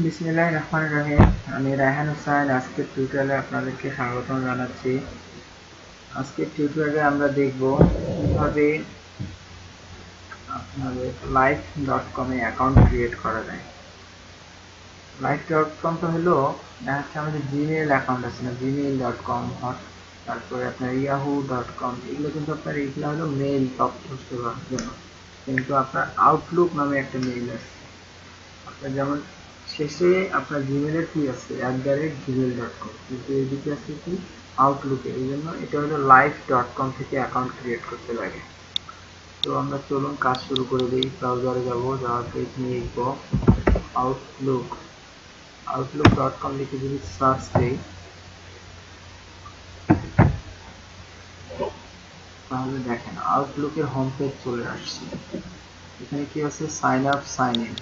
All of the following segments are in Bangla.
বিসমিল্লাহির রহমানির রহিম। আমি রায়হান হোসেন আজকের টিউটোরিয়ালে আপনাদেরকে স্বাগতম জানাচ্ছি। আজকের টিউটোরিয়ালে আমরা দেখব কিভাবে আপনাদের live.com এ অ্যাকাউন্ট ক্রিয়েট করা যায়। live.com তো হলো দেখা যাচ্ছে আমাদের জিমেইল অ্যাকাউন্ট আছে না, gmail.com, তারপরে আপনার yahoo.com, এগুলো কিন্তু আপনার এগুলো হলো মেইল তথ্য সেবার জন্য, কিন্তু আপনার আউটলুক নামে একটা মেইল আছে। আপনার যেমন শেষে আপনার জিমেইলের কি আছে @gmail.com, কিন্তু এদিকে আছে কি আউটলুকে, এই জন্য এটা হলো live.com থেকে অ্যাকাউন্ট ক্রিয়েট করতে লাগে। তো আমরা চলুন কাজ শুরু করে দিই। ব্রাউজারে যাবো, যাওয়ার পর এখানে লিখব outlook.com লিখে যদি সার্চ দিই তাহলে দেখেন আউটলুকের হোম পেজ চলে আসছে। এখানে কি আছে sign up, sign in,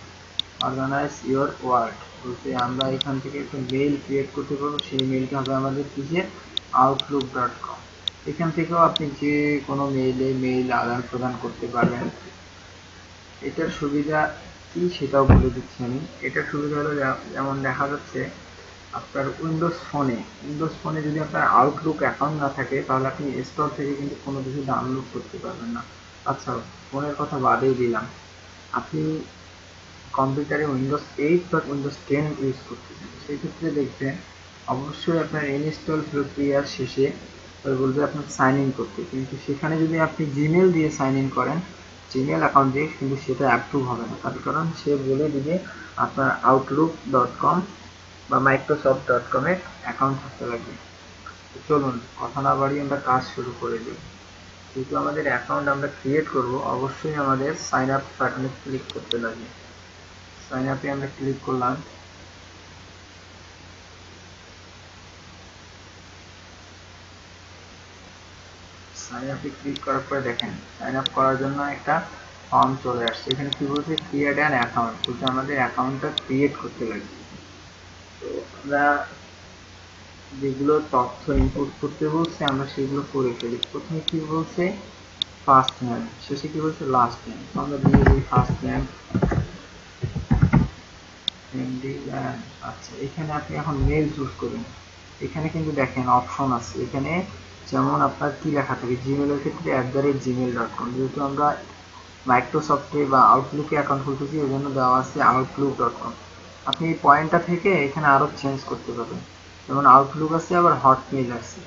organize your word, বলতে আমরা এখান থেকে একটা মেইল ক্রিয়েট করতে পারবো। সেই মেইলটা হবে আমাদের কিসের outlook.com। এখান থেকেও আপনি যে কোনো মেইলে মেইল আদান প্রদান করতে পারবেন। এটার সুবিধা কি সেটাও বলে দিচ্ছি আমি। এটার সুবিধা হলো যেমন দেখা যাচ্ছে আপনার উইন্ডোজ ফোনে যদি আপনার আউটলুক অ্যাকাউন্ট না থাকে তাহলে আপনি স্টোর থেকে কিন্তু কোনো কিছু ডাউনলোড করতে পারবেন না। আচ্ছা, ফোনের কথা বাদেই দিলাম, আপনি কম্পিউটারে উইন্ডোজ 8 বা উইন্ডোজ 10 ইউজ করতেছেন, সেই ক্ষেত্রে দেখবেন অবশ্যই আপনার ইনস্টল প্রক্রিয়ার শেষে বলবে আপনার সাইন ইন করতে, কিন্তু সেখানে যদি আপনি জিমেল দিয়ে সাইন ইন করেন, জিমেল অ্যাকাউন্ট দিয়ে, কিন্তু সেটা অ্যাপ্রুভ হবে না। তার কারণ সে বলে দিবে আপনার outlook.com বা microsoft.com এর অ্যাকাউন্ট থাকতে লাগবে। চলুন কথা না বাড়িয়ে আমরা কাজ শুরু করে দিই। যেহেতু আমাদের অ্যাকাউন্ট আমরা ক্রিয়েট করব, অবশ্যই আমাদের সাইন আপ বাটনে ক্লিক করতে লাগবে। সাইন আপে আমরা ক্লিক করলাম। সাইন আপে ক্লিক করার পরে দেখেন সাইন আপ করার জন্য একটা ফর্ম চলে আসছে। এখানে কি বলছে ক্রিয়েট অ্যান অ্যাকাউন্ট, বলতে আমাদের অ্যাকাউন্টটা ক্রিয়েট করতে লাগবে। তো আমরা যেগুলো তথ্য ইনপুট করতে বলছে আমরা সেগুলো করে ফেলি। প্রথমে কি বলছে ফার্স্ট নেম, শেষে কি বলছে লাস্ট নেম। তো আমরা দিয়ে দিই ফার্স্ট নেম এমডি। আচ্ছা, এখানে আপনি এখন মেল চুজ করুন। এখানে কিন্তু দেখেন অপশন আছে, এখানে যেমন আপনার কি লেখা থাকে জিমেলের ক্ষেত্রে @gmail.com, যেহেতু আমরা মাইক্রোসফটে বা আউটলুকে অ্যাকাউন্ট খুলতেছি ওই জন্য দেওয়া আছে outlook.com। আপনি এই পয়েন্টটা থেকে এখানে আরও চেঞ্জ করতে পারবেন, যেমন আউটলুক আছে আবার হটমেইল আছে।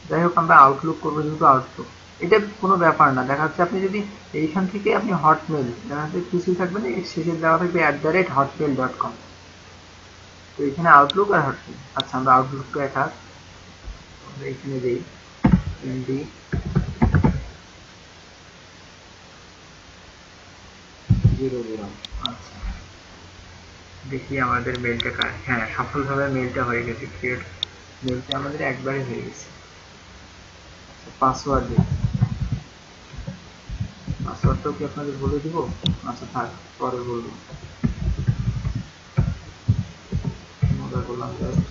যাই হোক আমরা আউটলুক করবো, যেহেতু আউটলুক এটা কোনো ব্যাপার না। দেখা যাচ্ছে আপনি যদি এইখান থেকে আপনি হটমেইল, দেখা যাচ্ছে কিছুই থাকবে না, শেষে দেওয়া থাকবে @hotmail.com। তো এখানে আউটলুক আর হটমেইল। আচ্ছা, আমরা আউটলুকটা আমরা এখানে দিই এমডি 00। আচ্ছা, দেখি আমাদের মেলটা, হ্যাঁ সফলভাবে মেলটা হয়ে গেছে ক্রিয়েট। মেলটা আমাদের একবারে হয়ে গেছে। পাসওয়ার্ড দিই, পাসওয়ার্ডটাও কি আপনাদের বলে দিব? আচ্ছা থাক, পরে বলবো। মজা করলাম জাস্ট।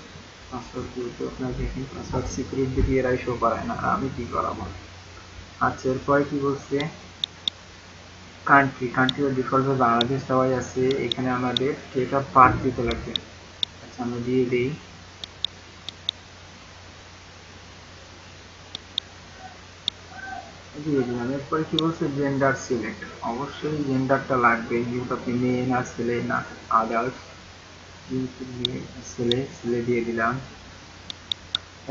পাসওয়ার্ড দিতে আপনার দেখেন পাসওয়ার্ড সিক্রেট দিকে এরাই শো করায় না, আমি কি করাবো। আচ্ছা, এরপরে কি বলছে কান্ট্রি ডিফল্টভাবে বাংলাদেশ দেওয়াই আছে। এখানে আমাদের ডেট অফ বার্থ দিতে লাগবে। আচ্ছা, আমরা দিয়ে দিই। দিয়ে দিলাম। এরপরে কি বলছে জেন্ডার সিলেক্ট, অবশ্যই জেন্ডারটা লাগবে, যেহেতু আপনি মেয়ে না ছেলে না আদাল্ট, যেহেতু মেয়ে ছেলে ছেলে দিয়ে দিলাম।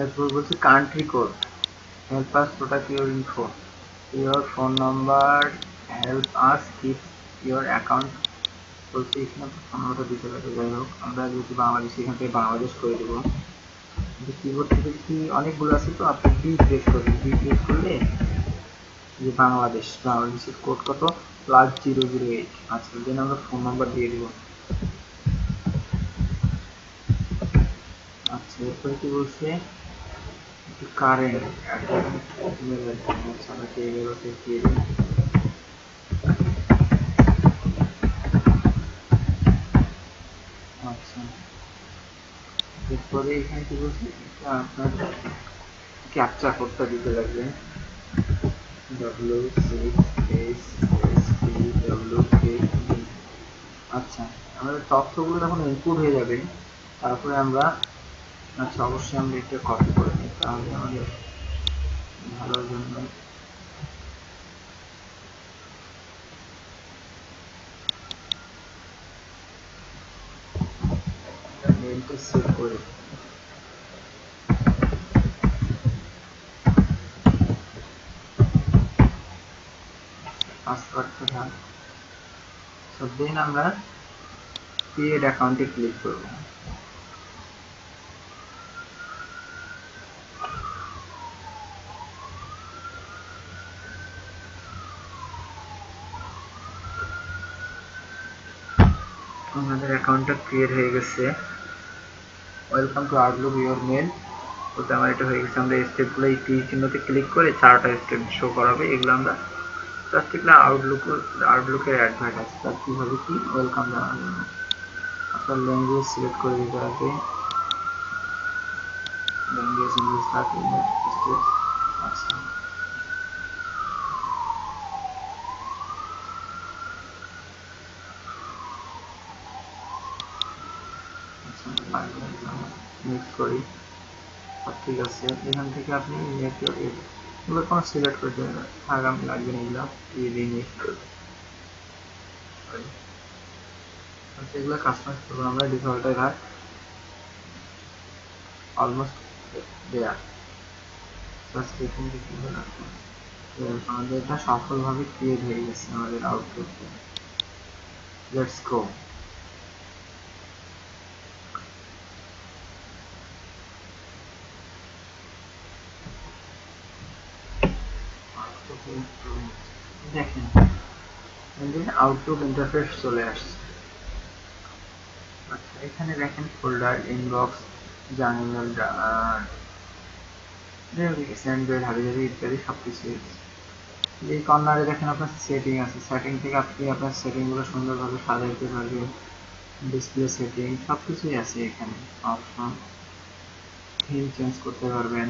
এরপর বলছে country code, help us protect your info, your phone number, help us keep your account, বলছে এখানে ফোন নাম্বারটা দিতে লাগে। যাই হোক আমরা যেহেতু বাংলাদেশ, এখান থেকে বাংলাদেশ করে দেবো। কিন্তু কিবোর্ড থেকে কি অনেকগুলো আছে, তো আপনি বি প্রেস করবেন, বি প্রেস করলে যে বাংলাদেশের কোড কত +008। আচ্ছা, দেন আমরা ফোন নাম্বার দিয়ে দিব। আচ্ছা, এরপরে কি বলছে কারেন্ট ইমেল অ্যাড্রেস, আমরা ইমেলতে দিয়ে দিই। আচ্ছা, এরপরে এখানে কি বলছে আপনার ক্যাপচা কোডটা দিতে লাগবে, W6SSPWKD। আচ্ছা, আমাদের তথ্যগুলো যখন ইনপুট হয়ে যাবে তারপরে আমরা, আচ্ছা অবশ্যই আমরা এটা কপি করে নিই তাহলে আমাদের ভালোর জন্য। মেইলটা সেভ করে পাসওয়ার্ডটা থাক। সো দেন আমরা ক্রিয়েট অ্যাকাউন্টে ক্লিক করব। আমাদের অ্যাকাউন্টটা ক্রিয়েট হয়ে গেছে। Welcome to Outlook your mail. ওতে আমার এটা হয়ে গেছে। আমরা স্টেপগুলো এই তীর চিহ্নতে ক্লিক করে 4টা স্টেপ শো করাবে, এগুলো আমরা জাস্ট এগুলো আউটলুকের অ্যাডভার্ট আছে, তার কীভাবে কি ওয়েলকাম জানার জন্য আপনার ল্যাঙ্গুয়েজ সিলেক্ট করে দিতে হবে। ল্যাঙ্গুয়েজ ইংলিশ থাকে স্টেপ। আচ্ছা নেক্সট করি। ঠিক আছে, এখান থেকে আপনি এগুলো কোনো সিলেক্ট করতে হবে, আগামী লাগবে না এগুলো নেক্সট করবে। আচ্ছা এগুলো কাস্টমাইজ করবো আমরা, ডিফল্টে রাখ অলমোস্ট দেয়ার। জাস্ট এখান থেকে আমাদের এটা সফলভাবে ক্রিয়েট হয়ে গেছে আমাদের আউটপুট। Let's go. দেখেন আউটলুক ইন্টারফেস চলে আসছে। আচ্ছা এখানে দেখেন ফোল্ডার, ইনবক্স, জার্নাল, স্যান্ডওয়েল, হাবিজাবি ইত্যাদি সবকিছু। এই কর্নারে দেখেন আপনার সেটিং আছে, সেটিং থেকে আপনি আপনার সেটিংগুলো সুন্দরভাবে সাজাইতে পারবেন। ডিসপ্লে সেটিং সবকিছুই আছে এখানে। অপশন, থিম চেঞ্জ করতে পারবেন,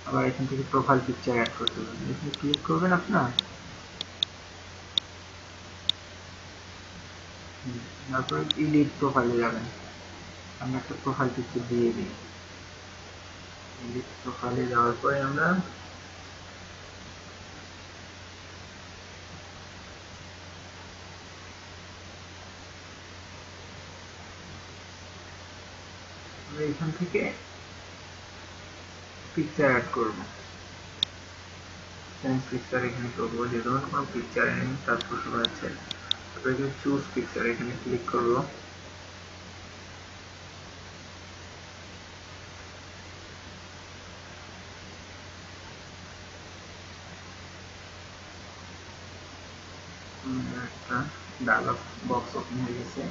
আবার এখান থেকে প্রোফাইল পিকচার অ্যাড করতে পারবেন। এখানে ক্লিক করবেন আপনার, তারপরে এডিট প্রোফাইলে যাবেন। আমি একটা প্রোফাইল পিকচার দিয়ে দিই। এডিট প্রোফাইলে যাওয়ার পরে আমরা এখান থেকে পিকচার অ্যাড করব। চেঞ্জ পিকচার এখানে করবো, যে ধরুন কোনো পিকচার নেই তারপর শুরু হচ্ছে, তারপরে চুজ পিকচার এখানে ক্লিক করব। একটা ডায়লগ বক্স ওপেন হয়ে গেছে।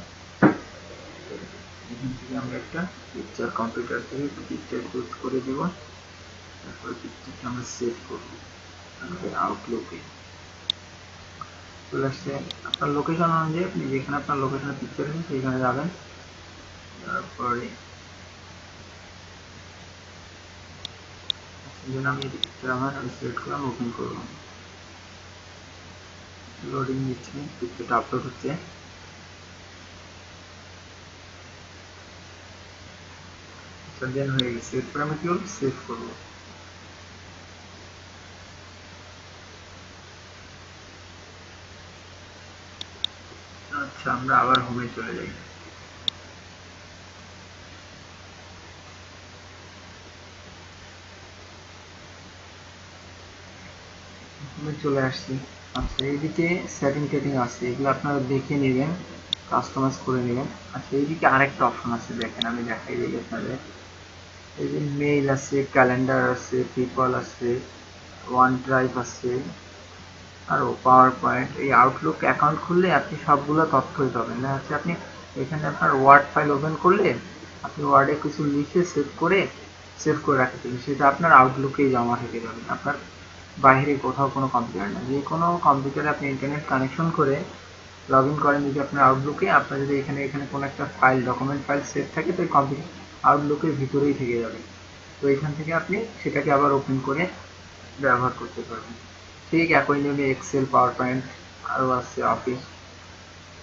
এখান থেকে আমরা একটা পিকচার, কম্পিউটার থেকে পিকচার চুজ করে দিব, তারপরে পিকচারটা আমরা সেভ করব আমাদের আউটলুকে। চলে আসছে আপনার লোকেশন অনুযায়ী, আপনি যেখানে আপনার লোকেশনের পিকচার আছে সেইখানে যাবেন। তারপরে আমি পিকচার আমার সিলেক্ট করলাম, ওপেন করলাম। লোডিং নিচ্ছে, পিকচারটা আপলোড হচ্ছে। দেন হয়ে গেছে। এরপর আমি কি করবো, সেভ করবো। আচ্ছা আমরা আবার হোমে চলে যাই। হোমে চলে আসছি। আচ্ছা এইদিকে সেটিং টেটিং আছে, এগুলো আপনারা দেখে নেবেন, কাস্টমাইজ করে নেবেন। আচ্ছা এইদিকে আরেকটা অপশন আছে, দেখেন আমি দেখাই দিই আপনাদের। এই যে মেইল আছে, ক্যালেন্ডার আছে, পিপল আছে, ওয়ান ড্রাইভ আছে, আরও পাওয়ার পয়েন্ট। এই আউটলুক অ্যাকাউন্ট খুললে আপনি সবগুলো তথ্যই পাবেন। না হচ্ছে আপনি এখানে আপনার ওয়ার্ড ফাইল ওপেন করলে আপনি ওয়ার্ডে কিছু লিখে সেভ করে রাখতে পারেন, সেটা আপনার আউটলুকেই জমা থেকে যাবে, আপনার বাইরে কোথাও কোনো কম্পিউটার না। যে কোনো কম্পিউটারে আপনি ইন্টারনেট কানেকশন করে লগ ইন করেন যদি আপনার আউটলুকে, আপনার যদি এখানে কোনো একটা ফাইল, ডকুমেন্ট ফাইল সেভ থাকে, তো এই কম্পিউটার আউটলুকের ভিতরেই থেকে যাবে। তো এখান থেকে আপনি সেটাকে আবার ওপেন করে ব্যবহার করতে পারবেন। ঠিক একই নিয়মে এক্সেল, পাওয়ার পয়েন্ট আরও আছে, অফিস।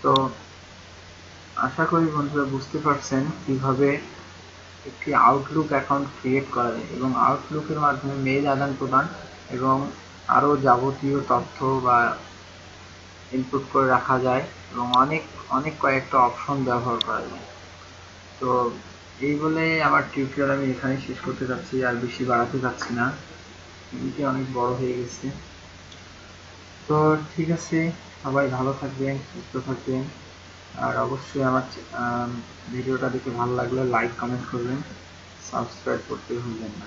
তো আশা করি বন্ধুরা বুঝতে পারছেন কিভাবে একটি আউটলুক অ্যাকাউন্ট ক্রিয়েট করা যায় এবং আউটলুকের মাধ্যমে মেইল আদান প্রদান এবং আরও যাবতীয় তথ্য বা ইনপুট করে রাখা যায় এবং অনেক অনেক কয়েকটা অপশন ব্যবহার করা যায়। তো এই বলে আমার টিউটোরিয়াল আমি এখানেই শেষ করতে যাচ্ছি, আর বেশি বাড়াতে যাচ্ছি না, এদিকে অনেক বড় হয়ে গেছে। তো ঠিক আছে, সবাই ভালো থাকবেন, সুস্থ থাকবেন, আর অবশ্যই আমার ভিডিওটা দেখে ভালো লাগলে লাইক কমেন্ট করবেন, সাবস্ক্রাইব করতে ভুলবেন না।